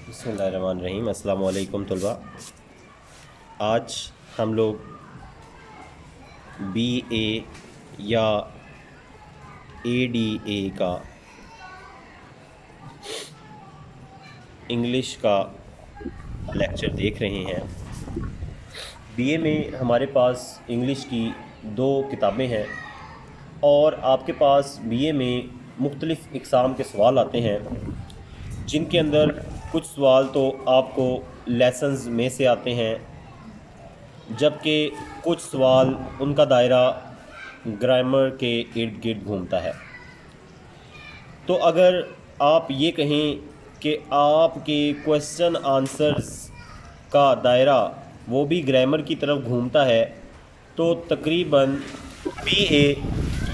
बिस्मिल्लाहिर्रहमानिर्रहीम। अस्सलाम वालेकुम तलबा। आज हम लोग BA या ADA का इंग्लिश का लेक्चर देख रहे हैं। BA में हमारे पास इंग्लिश की 2 किताबें हैं और आपके पास BA में मुख्तलिफ़ इक़साम के सवाल आते हैं, जिनके अंदर कुछ सवाल तो आपको लेसन्स में से आते हैं, जबकि कुछ सवाल उनका दायरा ग्रामर के इर्द गिर्द घूमता है। तो अगर आप ये कहें कि आपके क्वेश्चन आंसर्स का दायरा वो भी ग्रामर की तरफ घूमता है, तो तकरीबन BA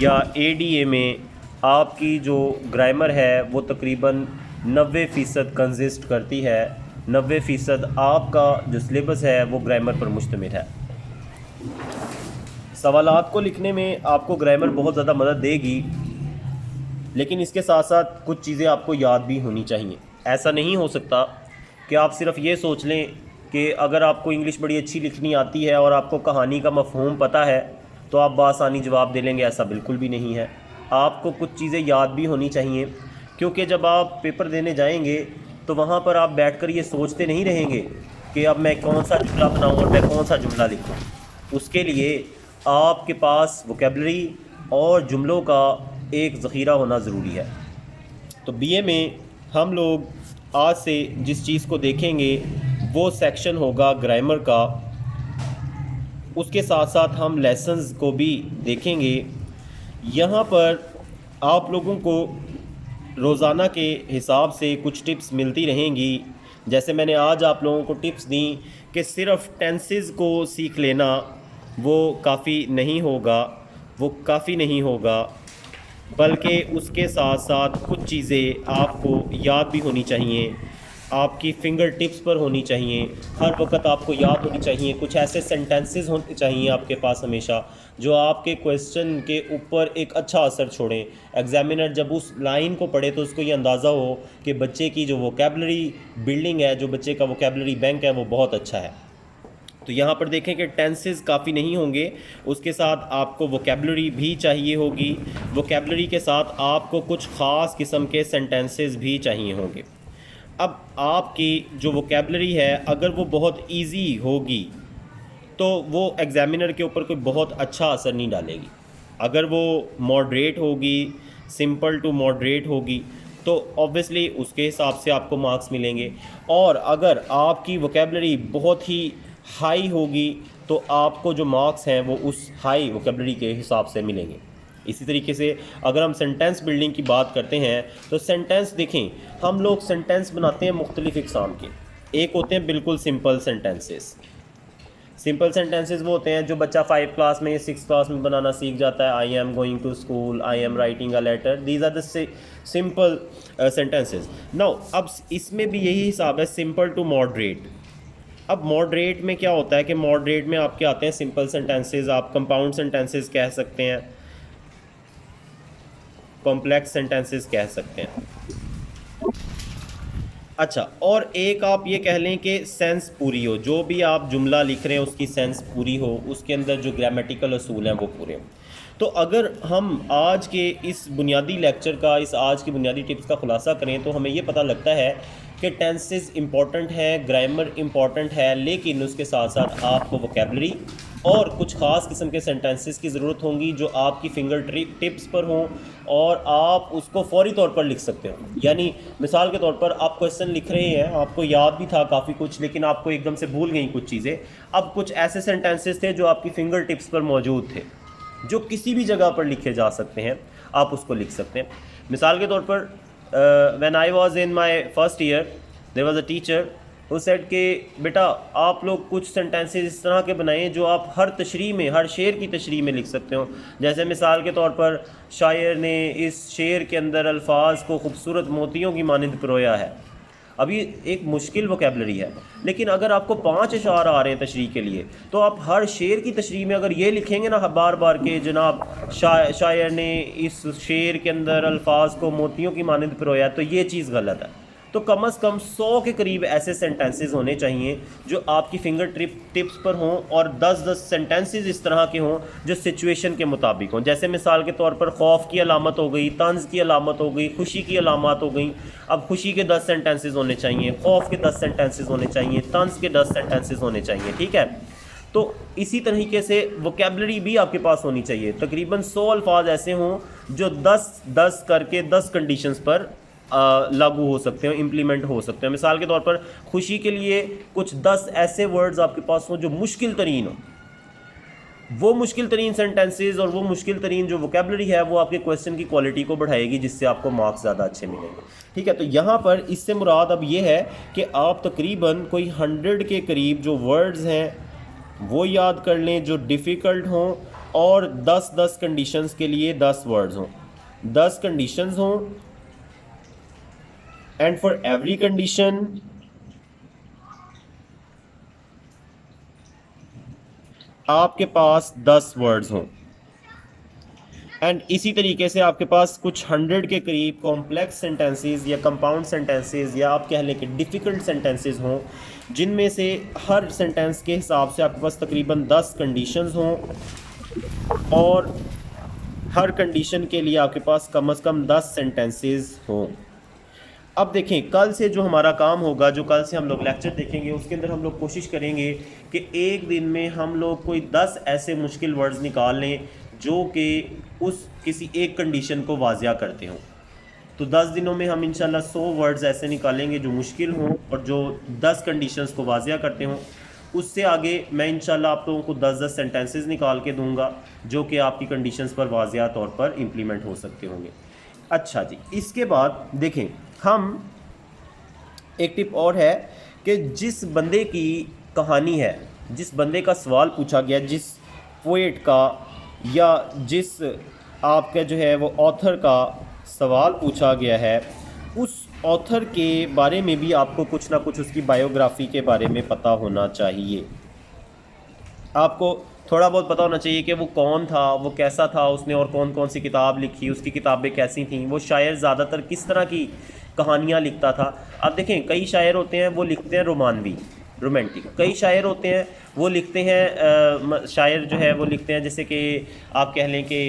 या ADA में आपकी जो ग्रामर है वो तकरीबन 90% कंसिस्ट करती है। 90% आपका जो सिलेबस है वो ग्रामर पर मुश्तमिल है। सवालात को लिखने में आपको ग्रामर बहुत ज़्यादा मदद देगी, लेकिन इसके साथ साथ कुछ चीज़ें आपको याद भी होनी चाहिए। ऐसा नहीं हो सकता कि आप सिर्फ ये सोच लें कि अगर आपको इंग्लिश बड़ी अच्छी लिखनी आती है और आपको कहानी का मफ़हूम पता है तो आप बासानी जवाब दे लेंगे। ऐसा बिल्कुल भी नहीं है। आपको कुछ चीज़ें याद भी होनी चाहिए, क्योंकि जब आप पेपर देने जाएंगे तो वहाँ पर आप बैठकर ये सोचते नहीं रहेंगे कि अब मैं कौन सा जुमला बनाऊँ और मैं कौन सा जुमला लिखूँ। उसके लिए आपके पास वोकेबलरी और जुमलों का एक ज़ख़ीरा होना ज़रूरी है। तो BA में हम लोग आज से जिस चीज़ को देखेंगे वो सेक्शन होगा ग्रामर का। उसके साथ साथ हम लेसन्स को भी देखेंगे। यहाँ पर आप लोगों को रोज़ाना के हिसाब से कुछ टिप्स मिलती रहेंगी। जैसे मैंने आज आप लोगों को टिप्स दी कि सिर्फ़ टेंसेस को सीख लेना वो काफ़ी नहीं होगा, बल्कि उसके साथ साथ कुछ चीज़ें आपको याद भी होनी चाहिए, आपकी फिंगर टिप्स पर होनी चाहिए। हर वक्त आपको याद होनी चाहिए। कुछ ऐसे सेंटेंसेस होने चाहिए आपके पास हमेशा जो आपके क्वेश्चन के ऊपर एक अच्छा असर छोड़ें। एग्जामिनर जब उस लाइन को पढ़े तो उसको ये अंदाज़ा हो कि बच्चे की जो वोकेबलरी बिल्डिंग है, जो बच्चे का वोकेबलरी बैंक है, वो बहुत अच्छा है। तो यहाँ पर देखें कि टेंसेस काफ़ी नहीं होंगे, उसके साथ आपको वोकेबलरी भी चाहिए होगी। वोकेबलरी के साथ आपको कुछ ख़ास किस्म के सेंटेंसेस भी चाहिए होंगे। अब आपकी जो वोकेबलरी है अगर वो बहुत इजी होगी तो वो एग्ज़ामिनर के ऊपर कोई बहुत अच्छा असर नहीं डालेगी। अगर वो मॉडरेट होगी, सिंपल टू मॉडरेट होगी, तो ऑब्वियसली उसके हिसाब से आपको मार्क्स मिलेंगे। और अगर आपकी वोकेबलरी बहुत ही हाई होगी तो आपको जो मार्क्स हैं वो उस हाई वोकेबलरी के हिसाब से मिलेंगे। इसी तरीके से अगर हम सेंटेंस बिल्डिंग की बात करते हैं तो सेंटेंस देखें, हम लोग सेंटेंस बनाते हैं मुख्तलिफ़ इक़साम के। एक होते हैं बिल्कुल सिंपल सेंटेंसेस। सिंपल सेंटेंसेस वो होते हैं जो बच्चा 5 क्लास में या 6 क्लास में बनाना सीख जाता है। I am going to school, I am writing a letter, these are the simple sentences. Now अब इसमें भी यही हिसाब है, सिंपल टू मॉडरेट। अब मॉडरेट में क्या होता है कि मॉडरेट में आपके आते हैं सिंपल सेंटेंसेस, आप कंपाउंड सेंटेंसेस कह सकते हैं, कॉम्प्लेक्स सेंटेंसेस कह सकते हैं। अच्छा, और एक आप ये कह लें कि सेंस पूरी हो, जो भी आप जुमला लिख रहे हैं उसकी सेंस पूरी हो, उसके अंदर जो ग्रामेटिकल असूल हैं वो पूरे हों। तो अगर हम आज के इस बुनियादी लेक्चर का, इस आज की बुनियादी टिप्स का खुलासा करें तो हमें ये पता लगता है कि टेंसेस इंपॉर्टेंट है, ग्रामर इंपॉर्टेंट है, लेकिन उसके साथ साथ आपको वोकेबलरी और कुछ ख़ास किस्म के सेंटेंसेस की ज़रूरत होंगी जो आपकी फिंगर टिप्स पर हों और आप उसको फौरी तौर पर लिख सकते हो। यानी मिसाल के तौर पर आप क्वेश्चन लिख रहे हैं, आपको याद भी था काफ़ी कुछ, लेकिन आपको एकदम से भूल गई कुछ चीज़ें। अब कुछ ऐसे सेंटेंसेस थे जो आपकी फिंगर टिप्स पर मौजूद थे, जो किसी भी जगह पर लिखे जा सकते हैं, आप उसको लिख सकते हैं। मिसाल के तौर पर when I was in my first year there was a teacher who said कि बेटा आप लोग कुछ सेंटेंसेस इस तरह के बनाएं जो आप हर तशरीह में, हर शेर की तशरीह में लिख सकते हो। जैसे मिसाल के तौर पर शायर ने इस शेर के अंदर अल्फाज को खूबसूरत मोतियों की मानंद पिरोया है। अभी एक मुश्किल वोकेबलरी है, लेकिन अगर आपको 5 अशार आ रहे हैं तशरीह के लिए तो आप हर शेर की तशरीह में अगर ये लिखेंगे ना बार बार के जनाब शायर ने इस शेर के अंदर अल्फाज को मोतियों की मानंद पिरोया, तो ये चीज़ गलत है। तो कम से कम 100 के करीब ऐसे सेंटेंसेस होने चाहिए जो आपकी फिंगर टिप्स पर हों, और 10-10 सेंटेंसेस इस तरह के हों जो सिचुएशन के मुताबिक हों। जैसे मिसाल के तौर पर खौफ की अलामत हो गई, तंज की अलामत हो गई, खुशी की अलामत हो गई। अब खुशी के 10 सेंटेंसेस होने चाहिए, खौफ के 10 सेंटेंसेस होने चाहिए, तंज के 10 सेंटेंसेस होने चाहिए, ठीक है। तो इसी तरीके से वोकेबलरी भी आपके पास होनी चाहिए। तकरीबन 100 अल्फाज ऐसे हों जो 10-10 करके 10 कंडीशंस पर लागू हो सकते हैं, इम्प्लीमेंट हो सकते हैं। मिसाल के तौर पर खुशी के लिए कुछ 10 ऐसे वर्ड्स आपके पास हों जो मुश्किल तरीन हो। वो मुश्किल तरीन सेंटेंसेस और वो मुश्किल तरीन जो वोकेबलरी है वो आपके क्वेश्चन की क्वालिटी को बढ़ाएगी, जिससे आपको मार्क्स ज़्यादा अच्छे मिलेंगे, ठीक है। तो यहाँ पर इससे मुराद अब ये है कि आप तकरीबन कोई 100 के करीब जो वर्ड्स हैं वो याद कर लें जो डिफ़िकल्ट हों, और 10-10 कंडीशंस के लिए 10 वर्ड्स हों, 10 कंडीशंस हों, एंड फॉर एवरी कंडीशन आपके पास 10 वर्ड्स हों। एंड इसी तरीके से आपके पास कुछ 100 के करीब कॉम्प्लेक्स सेंटेंसेस या कंपाउंड सेंटेंसेस या आप कह लें कि डिफ़िकल्ट सेंटेंसेस हों, जिनमें से हर सेंटेंस के हिसाब से आपके पास तकरीबन 10 कंडीशंस हों, और हर कंडीशन के लिए आपके पास कम से कम 10 सेंटेंसेस हों। अब देखें, कल से जो हमारा काम होगा, जो कल से हम लोग लेक्चर देखेंगे, उसके अंदर हम लोग कोशिश करेंगे कि एक दिन में हम लोग कोई 10 ऐसे मुश्किल वर्ड्स निकाल लें जो कि उस किसी एक कंडीशन को वाज़िया करते हों। तो 10 दिनों में हम इंशाल्लाह 100 वर्ड्स ऐसे निकालेंगे जो मुश्किल हों और जो 10 कंडीशंस को वाज़िया करते हों। उससे आगे मैं इंशाल्लाह आप लोगों को 10-10 सेंटेंसेस निकाल के दूंगा जो कि आपकी कंडीशंस पर वाज़िया तौर पर इम्प्लीमेंट हो सकते होंगे। अच्छा जी, इसके बाद देखें, हम एक टिप और है कि जिस बंदे की कहानी है, जिस बंदे का सवाल पूछा गया, जिस पोएट का या जिस आपका जो है वो ऑथर का सवाल पूछा गया है, उस ऑथर के बारे में भी आपको कुछ ना कुछ उसकी बायोग्राफी के बारे में पता होना चाहिए। आपको थोड़ा बहुत पता होना चाहिए कि वो कौन था, वो कैसा था, उसने और कौन कौन सी किताब लिखी, उसकी किताबें कैसी थीं, वो शायर ज़्यादातर किस तरह की कहानियाँ लिखता था। आप देखें, कई शायर होते हैं वो लिखते हैं रोमानवी, रोमांटिक। कई शायर होते हैं वो लिखते हैं शायर जो है वो लिखते हैं जैसे कि आप कह लें कि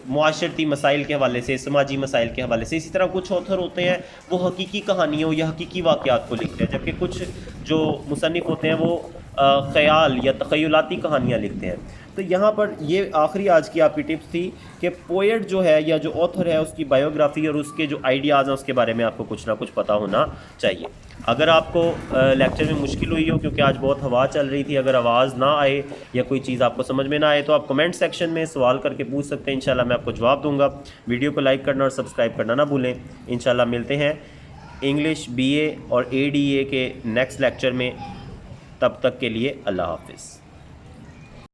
मुआशरती मसाइल के हवाले से, समाजी मसाइल के हवाले से। इसी तरह कुछ ऑथर होते हैं वो हकीकी कहानियों या हकीकी वाक़यात को लिखते हैं, जबकि कुछ जो मुसन्निफ़ होते हैं वो ख़याल या तख़य्युलाती कहानियाँ लिखते हैं। तो यहाँ पर ये आखिरी आज की आपकी टिप्स थी कि पोएट जो है या जो ऑथर है उसकी बायोग्राफ़ी और उसके जो आइडियाज़ हैं उसके बारे में आपको कुछ ना कुछ पता होना चाहिए। अगर आपको लेक्चर में मुश्किल हुई हो क्योंकि आज बहुत हवा चल रही थी, अगर आवाज़ ना आए या कोई चीज़ आपको समझ में ना आए तो आप कमेंट सेक्शन में सवाल करके पूछ सकते हैं, इंशाल्लाह मैं आपको जवाब दूंगा। वीडियो को लाइक करना और सब्सक्राइब करना ना भूलें। इंशाल्लाह मिलते हैं इंग्लिश BA और ADA के नेक्स्ट लेक्चर में। तब तक के लिए अल्लाह हाफ़िज़।